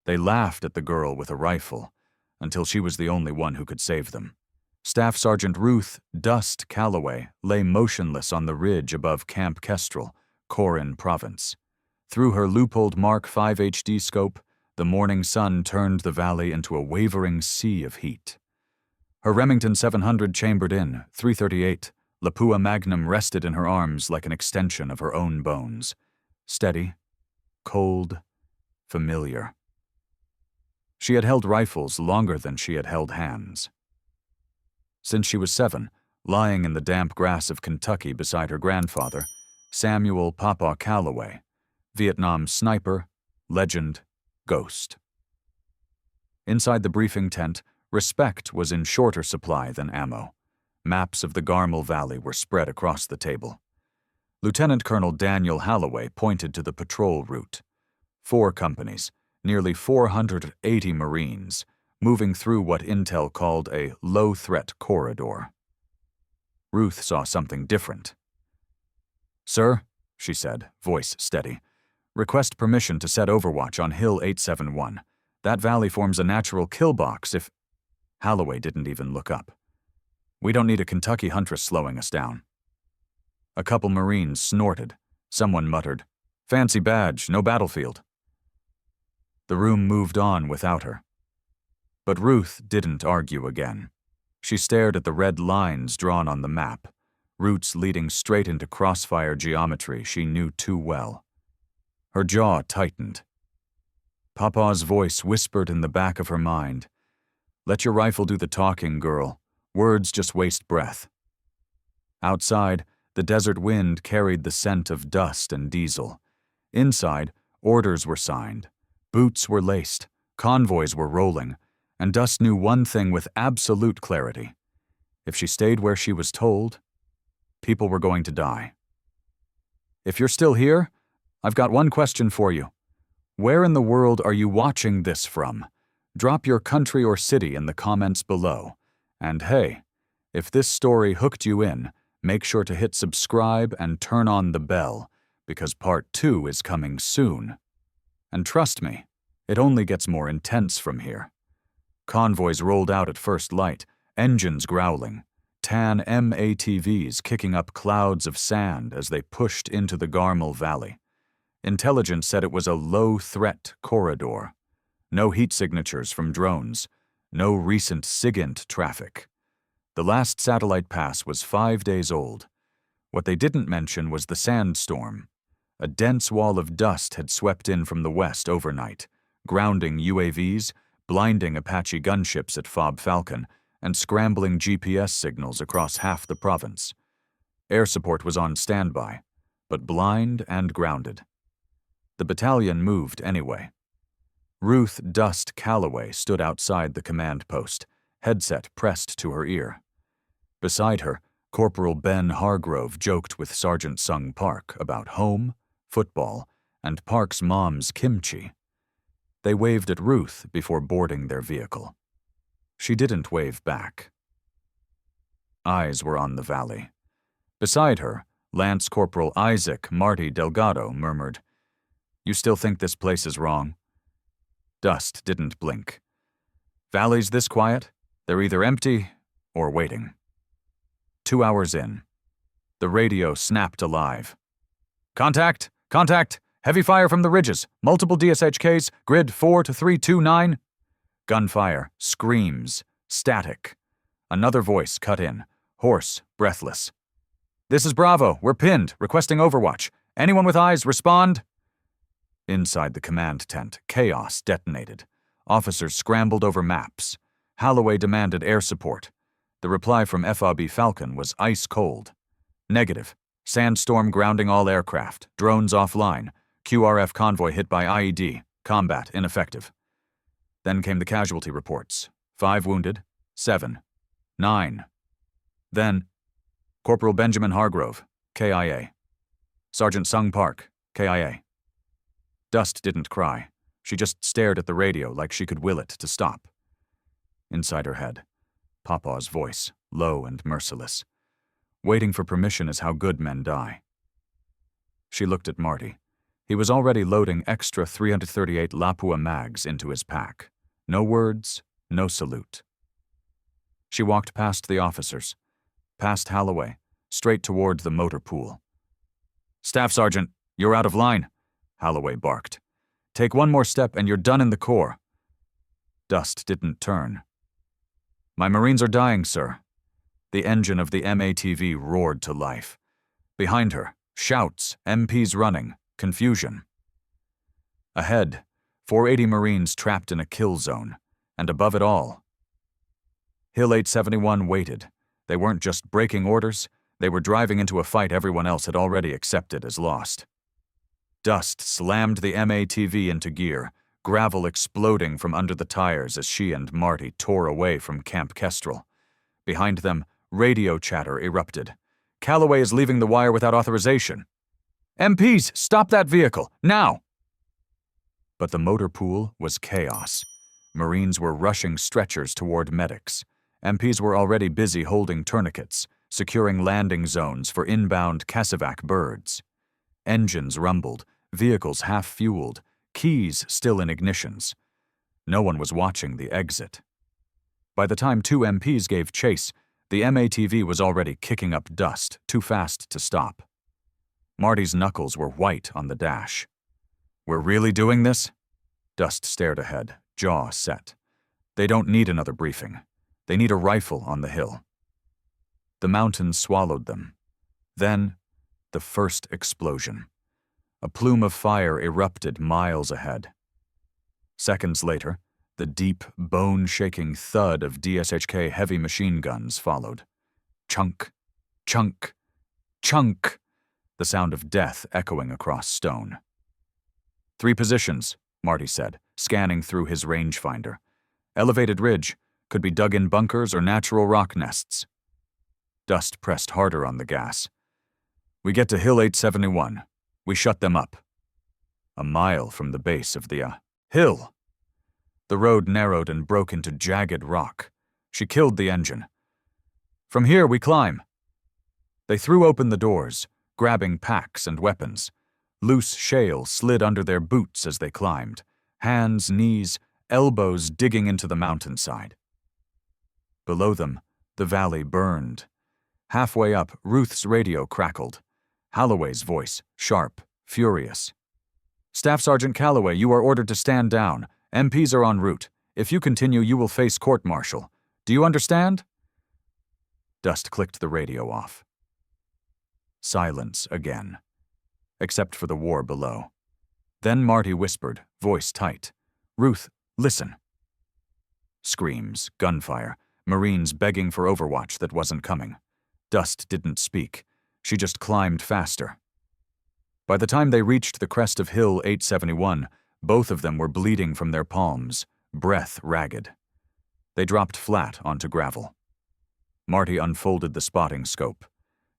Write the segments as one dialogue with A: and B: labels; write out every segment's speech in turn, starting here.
A: They laughed at the girl with a rifle, until she was the only one who could save them. Staff Sergeant Ruth Dust Calloway lay motionless on the ridge above Camp Kestrel, Corin Province. Through her loopholed Mark V HD scope, the morning sun turned the valley into a wavering sea of heat. Her Remington 700 chambered in, .338, Lapua Magnum rested in her arms like an extension of her own bones. Steady, cold, familiar. She had held rifles longer than she had held hands. Since she was 7, lying in the damp grass of Kentucky beside her grandfather, Samuel Papa Calloway, Vietnam sniper, legend, ghost. Inside the briefing tent, respect was in shorter supply than ammo. Maps of the Garmal Valley were spread across the table. Lieutenant Colonel Daniel Holloway pointed to the patrol route. 4 companies, nearly 480 Marines, moving through what Intel called a low-threat corridor. Ruth saw something different. "Sir," she said, voice steady, "request permission to set overwatch on Hill 871. That valley forms a natural kill box if—" Holloway didn't even look up. "We don't need a Kentucky huntress slowing us down." A couple Marines snorted. Someone muttered, "Fancy badge, no battlefield." The room moved on without her. But Ruth didn't argue again. She stared at the red lines drawn on the map, routes leading straight into crossfire geometry she knew too well. Her jaw tightened. Papa's voice whispered in the back of her mind, "Let your rifle do the talking, girl. Words just waste breath." Outside, the desert wind carried the scent of dust and diesel. Inside, orders were signed. Boots were laced. Convoys were rolling. And Dust knew one thing with absolute clarity. If she stayed where she was told, people were going to die. "If you're still here, I've got one question for you. Where in the world are you watching this from? Drop your country or city in the comments below. And hey, if this story hooked you in, make sure to hit subscribe and turn on the bell, because part 2 is coming soon. And trust me, it only gets more intense from here." Convoys rolled out at first light, engines growling, tan MATVs kicking up clouds of sand as they pushed into the Garmal Valley. Intelligence said it was a low-threat corridor. No heat signatures from drones, no recent SIGINT traffic. The last satellite pass was 5 days old. What they didn't mention was the Sandstorm. A dense wall of dust had swept in from the west overnight, grounding UAVs, blinding Apache gunships at Fob Falcon, and scrambling GPS signals across half the province. Air support was on standby, but blind and grounded. The battalion moved anyway. Ruth Dust Calloway stood outside the command post, headset pressed to her ear. Beside her, Corporal Ben Hargrove joked with Sergeant Sung Park about home, football, and Park's mom's kimchi. They waved at Ruth before boarding their vehicle. She didn't wave back. Eyes were on the valley. Beside her, Lance Corporal Isaac Marty Delgado murmured, "You still think this place is wrong?" Dust didn't blink. Valleys this quiet, they're either empty or waiting. 2 hours in, the radio snapped alive. "Contact! Contact! Heavy fire from the ridges. Multiple DSHKs. Grid 4 to 329. Gunfire. Screams. Static. Another voice cut in. Hoarse. Breathless. "This is Bravo. We're pinned. Requesting overwatch. Anyone with eyes, respond." Inside the command tent, chaos detonated. Officers scrambled over maps. Holloway demanded air support. The reply from FOB Falcon was ice cold. "Negative. Sandstorm grounding all aircraft. Drones offline. QRF convoy hit by IED. Combat ineffective." Then came the casualty reports. 5 wounded, 7, 9. Then, Corporal Benjamin Hargrove, KIA. Sergeant Sung Park, KIA. Dust didn't cry. She just stared at the radio like she could will it to stop. Inside her head, Papa's voice, low and merciless. "Waiting for permission is how good men die." She looked at Marty. He was already loading extra 338 Lapua mags into his pack. No words, no salute. She walked past the officers, past Calloway, straight toward the motor pool. "Staff Sergeant, you're out of line," Calloway barked. "Take one more step and you're done in the Corps." Dust didn't turn. "My Marines are dying, sir." The engine of the MATV roared to life. Behind her, shouts, MPs running, confusion. Ahead, 480 Marines trapped in a kill zone, and above it all, Hill 871 waited. They weren't just breaking orders, they were driving into a fight everyone else had already accepted as lost. Dust slammed the MATV into gear, gravel exploding from under the tires as she and Marty tore away from Camp Kestrel. Behind them, radio chatter erupted. "Calloway is leaving the wire without authorization." "MPs, stop that vehicle, now!" But the motor pool was chaos. Marines were rushing stretchers toward medics. MPs were already busy holding tourniquets, securing landing zones for inbound Casevac birds. Engines rumbled, vehicles half-fueled, keys still in ignitions. No one was watching the exit. By the time 2 MPs gave chase, the MATV was already kicking up dust, too fast to stop. Marty's knuckles were white on the dash. "We're really doing this?" Dust stared ahead, jaw set. They don't need another briefing. They need a rifle on the hill. The mountains swallowed them. Then, the first explosion. A plume of fire erupted miles ahead. Seconds later, the deep, bone-shaking thud of DSHK heavy machine guns followed. Chunk, chunk, chunk, the sound of death echoing across stone. "3 positions," Marty said, scanning through his rangefinder. "Elevated ridge, could be dug-in bunkers or natural rock nests." Dust pressed harder on the gas. "We get to Hill 871. We shut them up." A mile from the base of the hill. The road narrowed and broke into jagged rock. She killed the engine. "From here we climb." They threw open the doors, grabbing packs and weapons. Loose shale slid under their boots as they climbed, hands, knees, elbows digging into the mountainside. Below them, the valley burned. Halfway up, Ruth's radio crackled. Calloway's voice, sharp, furious. "Staff Sergeant Calloway, you are ordered to stand down. MPs are en route. If you continue, you will face court-martial. Do you understand?" Dust clicked the radio off. Silence again, except for the war below. Then Marty whispered, voice tight. "Ruth, listen." Screams, gunfire, Marines begging for overwatch that wasn't coming. Dust didn't speak. She just climbed faster. By the time they reached the crest of Hill 871, both of them were bleeding from their palms, breath ragged. They dropped flat onto gravel. Marty unfolded the spotting scope.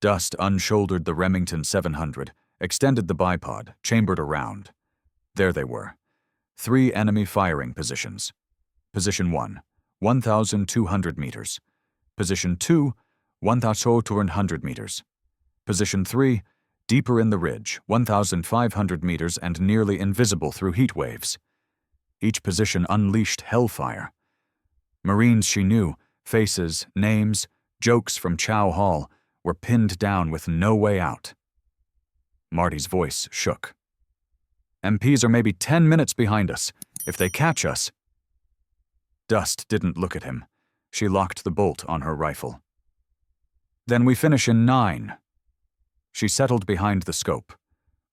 A: Dust unshouldered the Remington 700, extended the bipod, chambered around. There they were. 3 enemy firing positions. Position 1, 1,200 meters. Position 2, 1,200 meters. Position 3, deeper in the ridge, 1,500 meters and nearly invisible through heat waves. Each position unleashed hellfire. Marines she knew, faces, names, jokes from Chow Hall, were pinned down with no way out. Marty's voice shook. "MPs are maybe 10 minutes behind us. If they catch us..." Dust didn't look at him. She locked the bolt on her rifle. "Then we finish in 9. She settled behind the scope.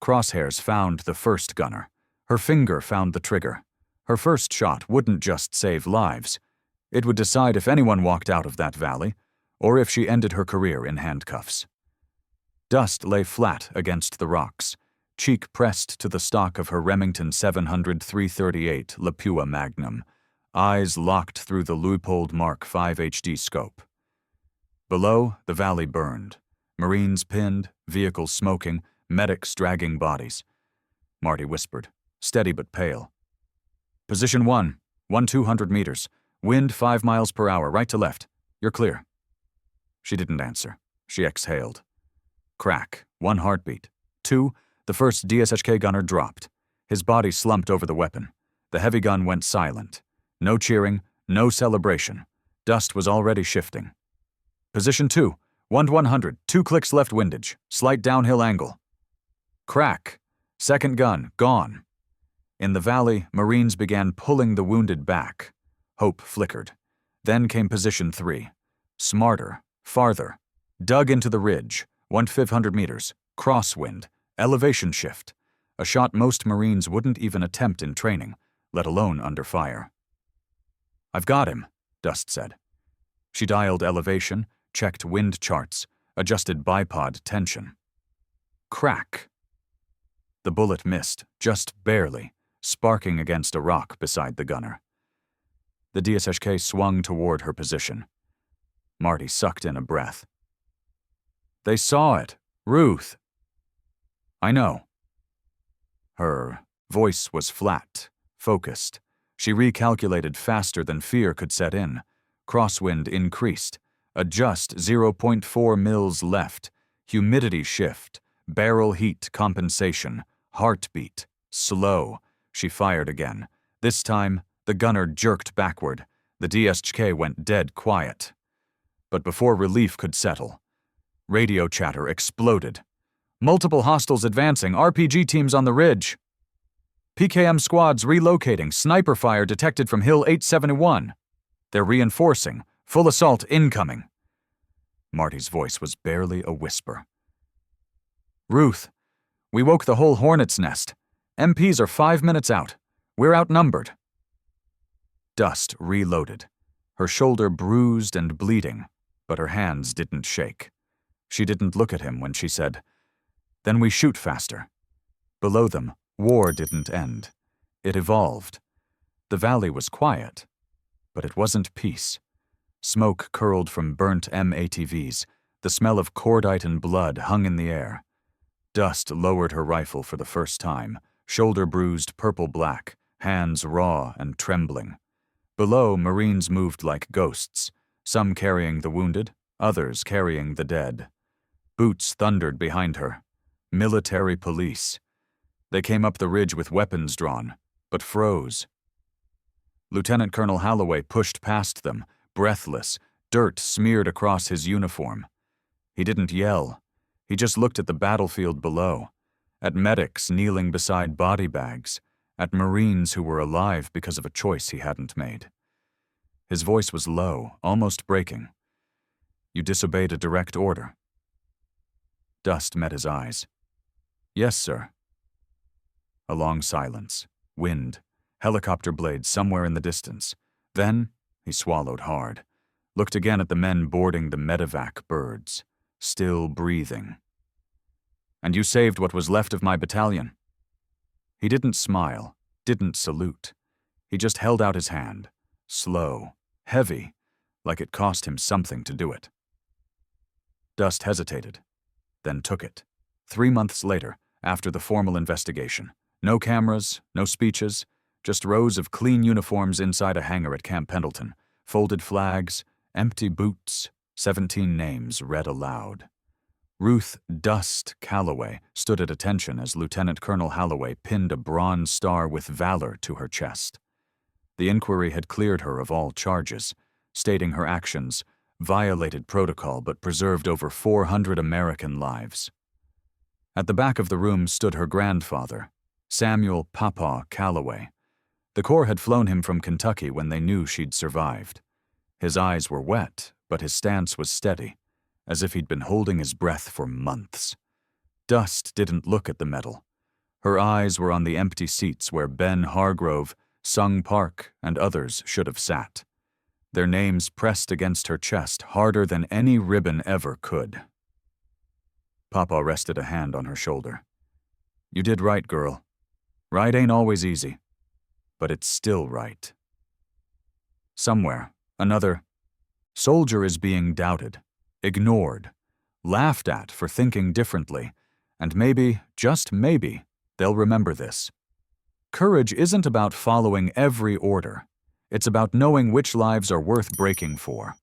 A: Crosshairs found the first gunner. Her finger found the trigger. Her first shot wouldn't just save lives. It would decide if anyone walked out of that valley, or if she ended her career in handcuffs. Dust lay flat against the rocks, cheek pressed to the stock of her Remington 700 338 Lapua Magnum, eyes locked through the Leupold Mark 5 HD scope. Below, the valley burned. Marines pinned, vehicles smoking, medics dragging bodies. Marty whispered, steady but pale. "Position 1, 1,200 meters. Wind 5 miles per hour, right to left. You're clear." She didn't answer. She exhaled. Crack, 1 heartbeat. 2, The first DSHK gunner dropped. His body slumped over the weapon. The heavy gun went silent. No cheering, no celebration. Dust was already shifting. Position 2, 1-100, 2 clicks left windage, slight downhill angle. Crack. Second gun, gone. In the valley, Marines began pulling the wounded back. Hope flickered. Then came position 3. Smarter, farther. Dug into the ridge, 1,500 meters, crosswind, elevation shift. A shot most Marines wouldn't even attempt in training, let alone under fire. "I've got him," Dust said. She dialed elevation, checked wind charts, adjusted bipod tension. Crack. The bullet missed, just barely, sparking against a rock beside the gunner. The DSHK swung toward her position. Marty sucked in a breath. "They saw it. Ruth." "I know." Her voice was flat, focused. She recalculated faster than fear could set in. Crosswind increased. Adjust 0.4 mils left. Humidity shift. Barrel heat compensation. Heartbeat. Slow. She fired again. This time, the gunner jerked backward. The DSHK went dead quiet. But before relief could settle, radio chatter exploded. "Multiple hostiles advancing, RPG teams on the ridge. PKM squads relocating, sniper fire detected from Hill 871. They're reinforcing, full assault incoming." Marty's voice was barely a whisper. "Ruth, we woke the whole hornet's nest. MPs are 5 minutes out. We're outnumbered." Dust reloaded, her shoulder bruised and bleeding, but her hands didn't shake. She didn't look at him when she said, "Then we shoot faster." Below them, war didn't end. It evolved. The valley was quiet, but it wasn't peace. Smoke curled from burnt M-ATVs. The smell of cordite and blood hung in the air. Dust lowered her rifle for the first time, shoulder bruised purple-black, hands raw and trembling. Below, Marines moved like ghosts, some carrying the wounded, others carrying the dead. Boots thundered behind her. Military police. They came up the ridge with weapons drawn, but froze. Lieutenant Colonel Calloway pushed past them, breathless, dirt smeared across his uniform. He didn't yell. He just looked at the battlefield below, at medics kneeling beside body bags, at Marines who were alive because of a choice he hadn't made. His voice was low, almost breaking. "You disobeyed a direct order." Dust met his eyes. "Yes, sir." A long silence, wind, helicopter blades somewhere in the distance. Then he swallowed hard, looked again at the men boarding the medevac birds, still breathing. "And you saved what was left of my battalion." He didn't smile, didn't salute. He just held out his hand, slow, heavy, like it cost him something to do it. Dust hesitated, then took it. 3 months later, after the formal investigation. No cameras, no speeches, just rows of clean uniforms inside a hangar at Camp Pendleton, folded flags, empty boots, 17 names read aloud. Ruth "Dust" Calloway stood at attention as Lieutenant Colonel Calloway pinned a bronze star with valor to her chest. The inquiry had cleared her of all charges, stating her actions violated protocol but preserved over 400 American lives. At the back of the room stood her grandfather, Samuel "Papa" Calloway. The Corps had flown him from Kentucky when they knew she'd survived. His eyes were wet, but his stance was steady, as if he'd been holding his breath for months. Dust didn't look at the medal. Her eyes were on the empty seats where Ben Hargrove, Sung Park, and others should have sat. Their names pressed against her chest harder than any ribbon ever could. Papa rested a hand on her shoulder. "You did right, girl. Right ain't always easy, but it's still right." Somewhere, another soldier is being doubted, ignored, laughed at for thinking differently, and maybe, just maybe, they'll remember this. Courage isn't about following every order. It's about knowing which lives are worth breaking for.